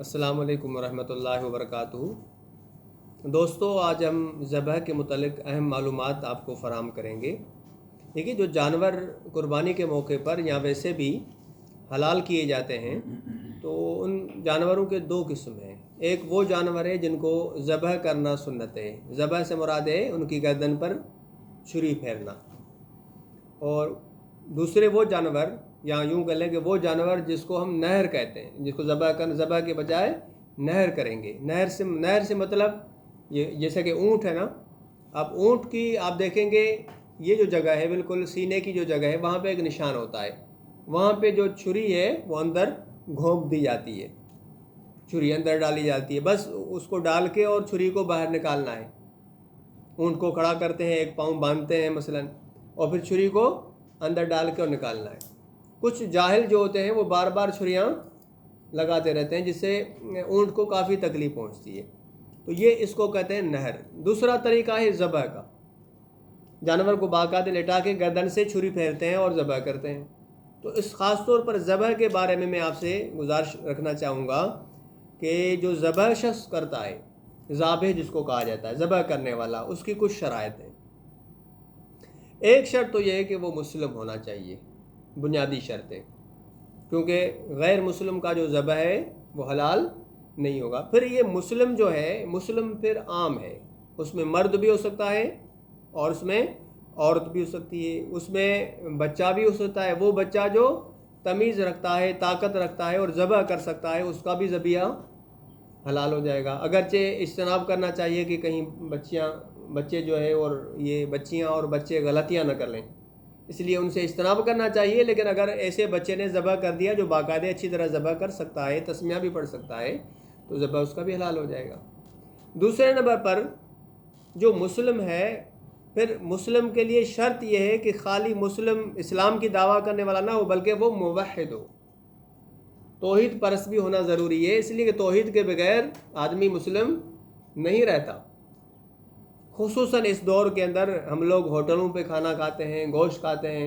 अस्सलाम वालेकुम रहमतुल्लाहि व बरकातुहू। दोस्तों, आज हम ज़बह के मुतल्लिक़ अहम मालूमात आपको फ़राहम करेंगे। देखिए, जो जानवर कुर्बानी के मौके पर या वैसे भी हलाल किए जाते हैं तो उन जानवरों के दो किस्म हैं। एक वो जानवर है जिनको ज़बह करना सुन्नत है। ज़बह से मुराद है उनकी गर्दन पर छुरी फेरना। और दूसरे वो जानवर, या यूँ कह लें कि वो जानवर जिसको हम नहर कहते हैं, जिसको ज़बह के बजाय नहर करेंगे। नहर से मतलब ये जैसे कि ऊँट है ना। अब ऊँट की आप देखेंगे ये जो जगह है, बिल्कुल सीने की जो जगह है, वहाँ पे एक निशान होता है। वहाँ पे जो छुरी है वो अंदर घोंप दी जाती है, छुरी अंदर डाली जाती है। बस उसको डाल के और छुरी को बाहर निकालना है। ऊँट को खड़ा करते हैं, एक पाँव बांधते हैं मसलन, और फिर छुरी को अंदर डाल के और निकालना है। कुछ जाहिल जो होते हैं वो बार बार छुरियाँ लगाते रहते हैं, जिससे ऊँट को काफ़ी तकलीफ़ पहुँचती है। तो ये इसको कहते हैं नहर। दूसरा तरीका है ज़बह का। जानवर को बाकायदे लेटा के गर्दन से छुरी फेरते हैं और ज़बह करते हैं। तो इस ख़ास तौर पर ज़बह के बारे में मैं आपसे गुजारिश रखना चाहूँगा कि जो ज़बह शख्स करता है, ज़ाबिह जिसको कहा जाता है, ज़बह करने वाला, उसकी कुछ शराइत हैं। एक शर्त तो यह है कि वो मुस्लिम होना चाहिए, बुनियादी शर्त है, क्योंकि गैर मुस्लिम का जो ज़बह है वो हलाल नहीं होगा। फिर ये मुस्लिम जो है, मुस्लिम फिर आम है, उसमें मर्द भी हो सकता है और उसमें औरत भी हो सकती है, उसमें बच्चा भी हो सकता है। वो बच्चा जो तमीज़ रखता है, ताकत रखता है और ज़बह कर सकता है, उसका भी ज़बिया हलाल हो जाएगा। अगरचे इज्तनाब करना चाहिए कि कहीं बच्चे जो है और ये बच्चियाँ और बच्चे गलतियाँ न कर लें, इसलिए उनसे इज्तनाब करना चाहिए। लेकिन अगर ऐसे बच्चे ने ज़बह कर दिया जो बाकायदे अच्छी तरह ज़बह कर सकता है, तस्मिया भी पढ़ सकता है, तो ज़बह उसका भी हलाल हो जाएगा। दूसरे नंबर पर जो मुस्लिम है, फिर मुस्लिम के लिए शर्त यह है कि खाली मुस्लिम इस्लाम की दावा करने वाला ना हो, बल्कि वो मुवहिद हो, तौहीद परस्त भी होना ज़रूरी है। इसलिए कि तौहीद के बगैर आदमी मुस्लिम नहीं रहता। खुसूसन इस दौर के अंदर हम लोग होटलों पे खाना खाते हैं, गोश्त खाते हैं,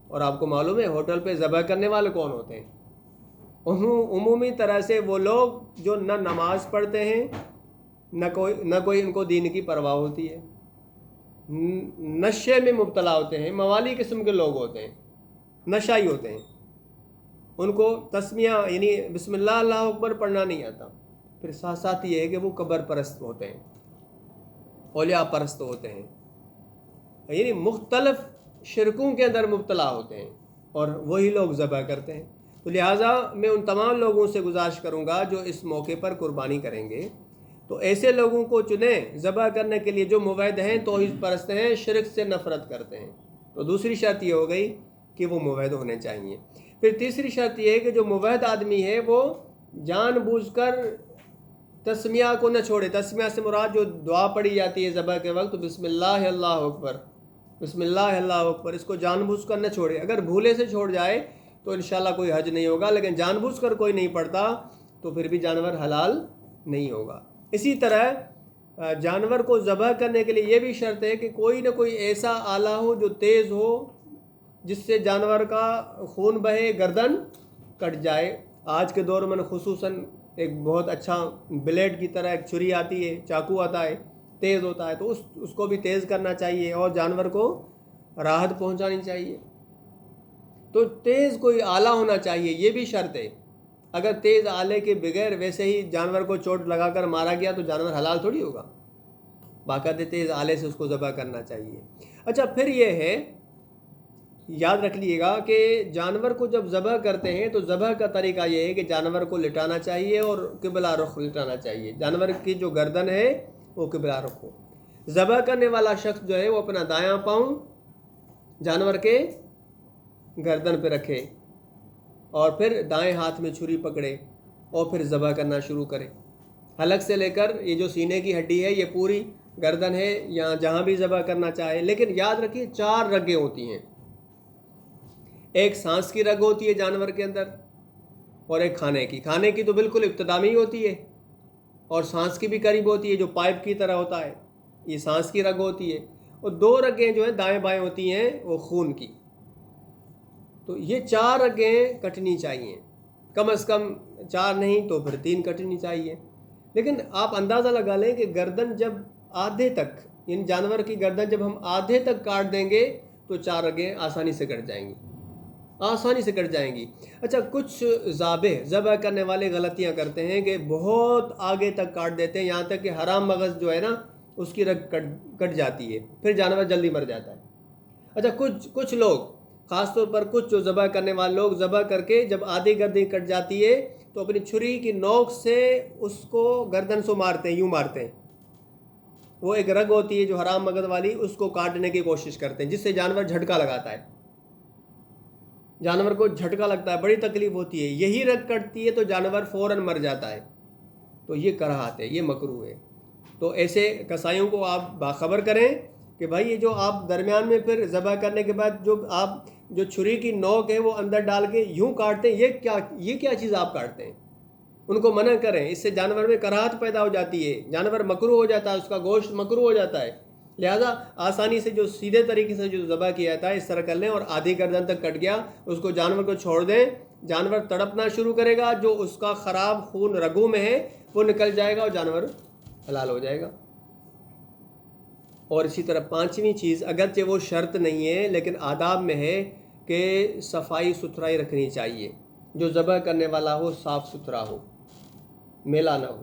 और आपको मालूम है होटल पे ज़बह करने वाले कौन होते हैं? उमूमी तरह से वो लोग जो न नमाज पढ़ते हैं, न कोई इनको दीन की परवाह होती है, नशे में मुब्तला होते हैं, मवाली किस्म के लोग होते हैं, नशाई होते हैं। उनको तस्मिया यानी बिस्मिल्लाह अल्लाह अकबर पढ़ना नहीं आता। फिर साथ साथ ये है कि वो कब्र परस्त होते हैं, औलिया परस्त होते हैं, यानी मुख्तलफ शिरकों के अंदर मुब्तला होते हैं, और वही लोग ज़बह करते हैं। तो लिहाजा मैं उन तमाम लोगों से गुजारिश करूँगा जो इस मौके पर कुर्बानी करेंगे, तो ऐसे लोगों को चुनें ज़बह करने के लिए जो मुवहिद हैं, तौहीद परस्त हैं, शिरक से नफ़रत करते हैं। तो दूसरी शर्त ये हो गई कि वो मुवहिद होने चाहिए। फिर तीसरी शर्त यह है कि जो मुवहिद आदमी है वो जानबूझकर तस्मिया को न छोड़े। तस्मिया से मुराद जो दुआ पढ़ी जाती है ज़बह के वक्त, बिस्मिल्लाह अल्लाहु अकबर, बिस्मिल्लाह अल्लाहु अकबर, इसको जानबूझकर न छोड़े। अगर भूले से छोड़ जाए तो इंशाल्लाह कोई हज नहीं होगा, लेकिन जानबूझकर कोई नहीं पढ़ता तो फिर भी जानवर हलाल नहीं होगा। इसी तरह जानवर को ज़बह करने के लिए ये भी शर्त है कि कोई ना कोई ऐसा आला हो जो तेज़ हो, जिससे जानवर का खून बहे, गर्दन कट जाए। आज के दौर में खुसूसन एक बहुत अच्छा ब्लेड की तरह एक छुरी आती है, चाकू आता है, तेज़ होता है, तो उसको भी तेज़ करना चाहिए और जानवर को राहत पहुंचानी चाहिए। तो तेज़ कोई आला होना चाहिए, ये भी शर्त है। अगर तेज़ आले के बगैर वैसे ही जानवर को चोट लगाकर मारा गया तो जानवर हलाल थोड़ी होगा। बाकायदे तेज़ आले से उसको ज़बह करना चाहिए। अच्छा, फिर ये है, याद रख लीजिएगा कि जानवर को जब ज़बह करते हैं तो ज़बह का तरीका ये है कि जानवर को लिटाना चाहिए और क़िबला रुख लिटाना चाहिए। जानवर की जो गर्दन है वो क़िबला रुख हो। ज़बह करने वाला शख्स जो है वो अपना दायां पाँव जानवर के गर्दन पे रखे और फिर दाएं हाथ में छुरी पकड़े और फिर ज़बह करना शुरू करे। हलक से लेकर ये जो सीने की हड्डी है, ये पूरी गर्दन है, या जहाँ भी ज़बह करना चाहे। लेकिन याद रखिए 4 रगें होती हैं। एक सांस की रग होती है जानवर के अंदर, और एक खाने की तो बिल्कुल इब्तिदा में ही होती है, और सांस की भी करीब होती है, जो पाइप की तरह होता है, ये सांस की रग होती है। और 2 रगें जो है दाएं बाएं होती हैं, वो खून की। तो ये 4 रगें कटनी चाहिए, कम से कम 4 نہیں تو پھر 3 کٹنی چاہیے. لیکن آپ اندازہ لگا لیں کہ گردن جب آدھے تک، ان جانور کی گردن جب ہم آدھے تک کاٹ دیں گے تو 4 رگیں آسانی سے کٹ جائیں گی، آسانی سے کٹ جائیں گی. اچھا، کچھ ذبح کرنے والے غلطیاں کرتے ہیں کہ بہت آگے تک کاٹ دیتے ہیں، یہاں تک کہ حرام مغز جو ہے نا اس کی رگ کٹ جاتی ہے، پھر جانور جلدی مر جاتا ہے. اچھا، کچھ لوگ، خاص طور پر کچھ جو ذبح کرنے والے لوگ، ذبح کر کے جب آدھی گردن کٹ جاتی ہے تو اپنی چھری کی نوک سے اس کو گردن سے مارتے ہیں، یوں مارتے ہیں. وہ ایک رگ ہوتی ہے جو حرام مغز والی، اس کو کاٹنے کی کوشش کرتے ہیں، جس سے جانور جھٹکا لگاتا ہے، جانور کو جھٹکا لگتا ہے، بڑی تکلیف ہوتی ہے. یہی رگ کٹتی ہے تو جانور فوراً مر جاتا ہے. تو یہ کراہت ہے، یہ مکروہ ہے. تو ایسے کسائیوں کو آپ باخبر کریں کہ بھائی یہ جو آپ درمیان میں پھر ذبح کرنے کے بعد جو آپ جو چھری کی نوک ہے وہ اندر ڈال کے یوں کاٹتے ہیں، یہ کیا چیز آپ کاٹتے ہیں؟ ان کو منع کریں، اس سے جانور میں کراہت پیدا ہو جاتی ہے، جانور مکروہ ہو جاتا ہے، اس کا گوشت مکروہ ہو جاتا ہے. لہذا آسانی سے جو سیدھے طریقے سے جو ذبح کیا جاتا ہے اس طرح کر لیں، اور آدھی گردن تک کٹ گیا اس کو جانور کو چھوڑ دیں. جانور تڑپنا شروع کرے گا، جو اس کا خراب خون رگوں میں ہے وہ نکل جائے گا اور جانور حلال ہو جائے گا. اور اسی طرح 5ویں چیز، اگرچہ وہ شرط نہیں ہے لیکن آداب میں ہے کہ صفائی ستھرائی رکھنی چاہیے. جو ذبح کرنے والا ہو صاف ستھرا ہو، میلا نہ ہو.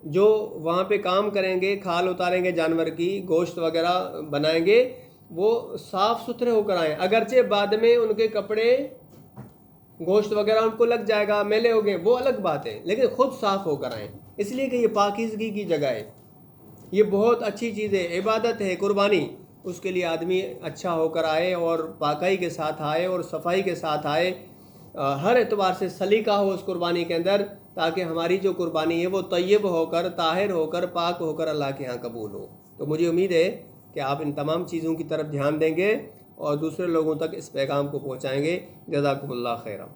جو وہاں پہ کام کریں گے، کھال اتاریں گے جانور کی، گوشت وغیرہ بنائیں گے، وہ صاف ستھرے ہو کر آئیں. اگرچہ بعد میں ان کے کپڑے، گوشت وغیرہ ان کو لگ جائے گا، میلے ہو گئے، وہ الگ بات ہے، لیکن خود صاف ہو کر آئیں، اس لیے کہ یہ پاکیزگی کی جگہ ہے. یہ بہت اچھی چیز ہے، عبادت ہے، قربانی. اس کے لیے آدمی اچھا ہو کر آئے اور پاکی کے ساتھ آئے اور صفائی کے ساتھ آئے، ہر اعتبار سے سلیقہ ہو اس قربانی کے اندر، تاکہ ہماری جو قربانی ہے وہ طیب ہو کر، طاہر ہو کر، پاک ہو کر اللہ کے ہاں قبول ہو. تو مجھے امید ہے کہ آپ ان تمام چیزوں کی طرف دھیان دیں گے اور دوسرے لوگوں تک اس پیغام کو پہنچائیں گے. جزاکم اللہ خیرا.